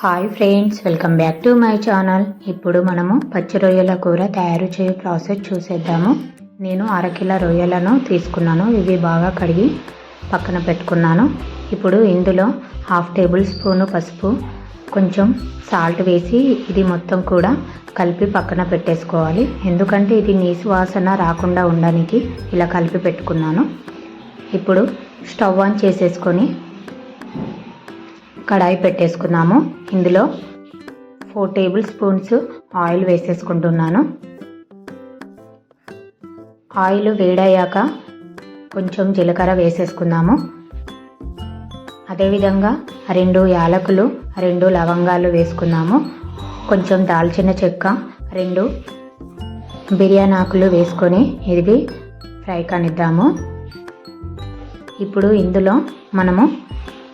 Hi friends, welcome back to my channel. ఇప్పుడు మనము పచ్చి రొయ్యల కూర తయారు చేయే ప్రాసెస్ చూసేద్దాము. నేను అరకిల రొయ్యలను తీసుకున్నాను. ఇవి బాగా కడిగి పక్కన పెట్టుకున్నాను. ఇప్పుడు ఇందులో 1/2 టేబుల్ స్పూన్ పసుపు, కొంచెం సాల్ట్ వేసి ఇది మొత్తం కూడా కలిపి పక్కన పెట్టేసుకోవాలి. ఎందుకంటే ఇది నీసు వాసన రాకుండా ఉండడానికి ఇలా కలిపి పెట్టుకున్నాను. ఇప్పుడు స్టవ్ ఆన్ చేసేసుకొని కడాయి పెట్టేసుకున్నాము. ఇందులో 4 టేబుల్ స్పూన్స్ ఆయిల్ వేసేసుకుంటున్నాను. ఆయిల్ వేడయ్యాక కొంచెం జీలకర్ర వేసేసుకుందాము. అదేవిధంగా 2 యాలకులు, 2 లవంగాలు వేసుకున్నాము. కొంచెం దాల్చిన చెక్క, 2 బిర్యానీ ఆకులు వేసుకొని ఇది ఫ్రై కానిద్దాము. ఇప్పుడు ఇందులో మనము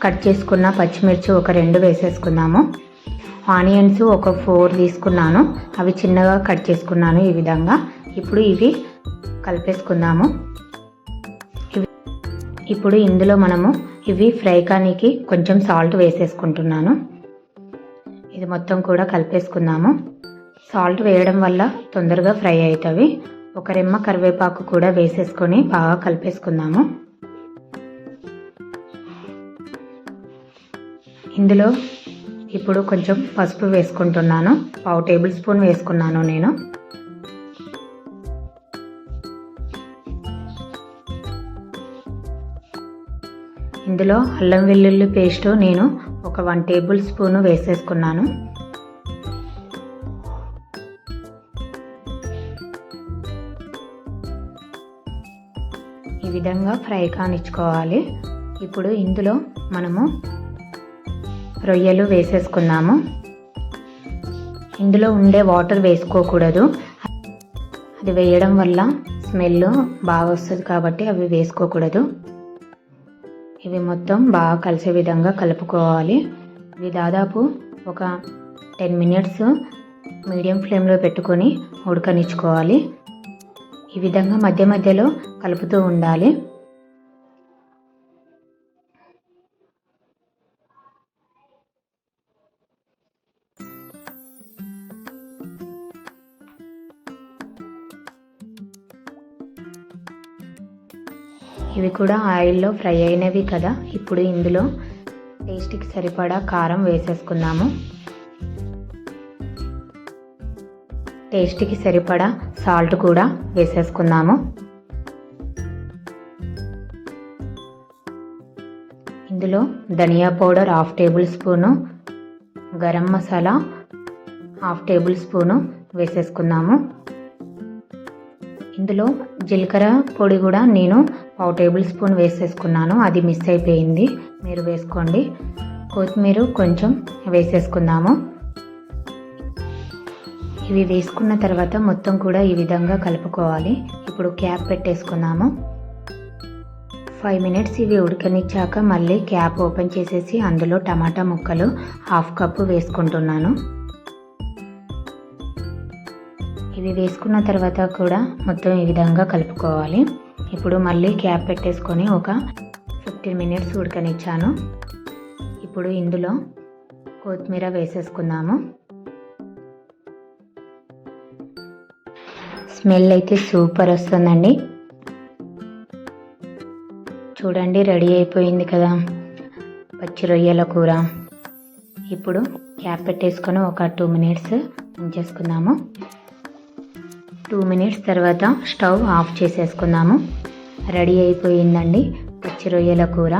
కట్ చేసుకున్న పచ్చిమిర్చి ఒక 2 వేసేసుకున్నాము. ఆనియన్స్ ఒక 4 తీసుకున్నాను. అవి చిన్నగా కట్ చేసుకున్నాను ఈ విధంగా. ఇప్పుడు ఇవి కలిపేసుకుందాము. ఇప్పుడు ఇందులో మనము ఇవి ఫ్రై కానికి కొంచెం సాల్ట్ వేసేసుకుంటున్నాను. ఇది మొత్తం కూడా కలిపేసుకుందాము. సాల్ట్ వేయడం వల్ల తొందరగా ఫ్రై అవుతాయి. ఒక రెమ్మ కరివేపాకు కూడా వేసేసుకొని బాగా కలిపేసుకుందాము. ఇందులో ఇప్పుడు కొంచెం పసుపు వేసుకుంటున్నాను. 1/2 టేబుల్ స్పూన్ వేసుకున్నాను నేను. ఇందులో అల్లం వెల్లుల్లి పేస్ట్ నేను ఒక 1 టేబుల్ స్పూన్ వేసేసుకున్నాను. ఈ విధంగా ఫ్రై కానిచ్చుకోవాలి. ఇప్పుడు ఇందులో మనము రొయ్యలు వేసేసుకున్నాము. ఇందులో ఉండే వాటర్ వేసుకోకూడదు. అది వేయడం వల్ల స్మెల్ బాగా వస్తుంది కాబట్టి అవి వేసుకోకూడదు. ఇవి మొత్తం బాగా కలిసే విధంగా కలుపుకోవాలి. ఇవి దాదాపు ఒక 10 మినిట్స్ మీడియం ఫ్లేమ్లో పెట్టుకొని ఉడకనిచ్చుకోవాలి. ఈ విధంగా మధ్య మధ్యలో కలుపుతూ ఉండాలి. ఇవి కూడా ఆయిల్లో ఫ్రై అయినవి కదా. ఇప్పుడు ఇందులో టేస్ట్కి సరిపడా కారం వేసేసుకుందాము. టేస్ట్కి సరిపడా సాల్ట్ కూడా వేసేసుకుందాము. ఇందులో ధనియా powder 1/2 table spoon, garam masala 1/2 table spoon వేసేసుకుందాము. ఇందులో జీలకర్ర పొడి కూడా నేను 1/2 టేబుల్ స్పూన్ వేసేసుకున్నాను. అది మిస్ అయిపోయింది, మీరు వేసుకోండి. కొత్తిమీర కొంచెం వేసేసుకుందాము. ఇవి వేసుకున్న తర్వాత మొత్తం కూడా ఈ విధంగా కలుపుకోవాలి. ఇప్పుడు క్యాప్ పెట్టేసుకున్నాము. 5 మినిట్స్ ఇవి ఉడకనిచ్చాక మళ్ళీ క్యాప్ ఓపెన్ చేసేసి అందులో టమాటా ముక్కలు 1/2 కప్పు వేసుకుంటున్నాను. ఇవి వేసుకున్న తర్వాత కూడా మొత్తం ఈ విధంగా కలుపుకోవాలి. ఇప్పుడు మళ్ళీ క్యాప్ పెట్టేసుకొని ఒక 15 మినిట్స్ ఉడకనిచ్చాను. ఇప్పుడు ఇందులో కొత్తిమీర వేసేసుకుందాము. స్మెల్ అయితే సూపర్ వస్తుందండి. చూడండి, రెడీ అయిపోయింది కదా పచ్చి రొయ్యల కూర. ఇప్పుడు క్యాప్ పెట్టేసుకొని ఒక 2 మినిట్స్ ఉంచేసుకుందాము. 2 మినిట్స్ తర్వాత స్టవ్ ఆఫ్ చేసేసుకుందాము. రెడీ అయిపోయిందండి పచ్చి రొయ్యల కూర.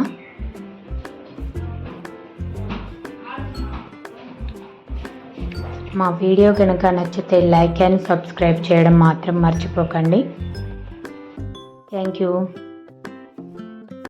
మా వీడియో కనుక నచ్చితే లైక్ అండ్ సబ్స్క్రైబ్ చేయడం మాత్రం మర్చిపోకండి. Thank you.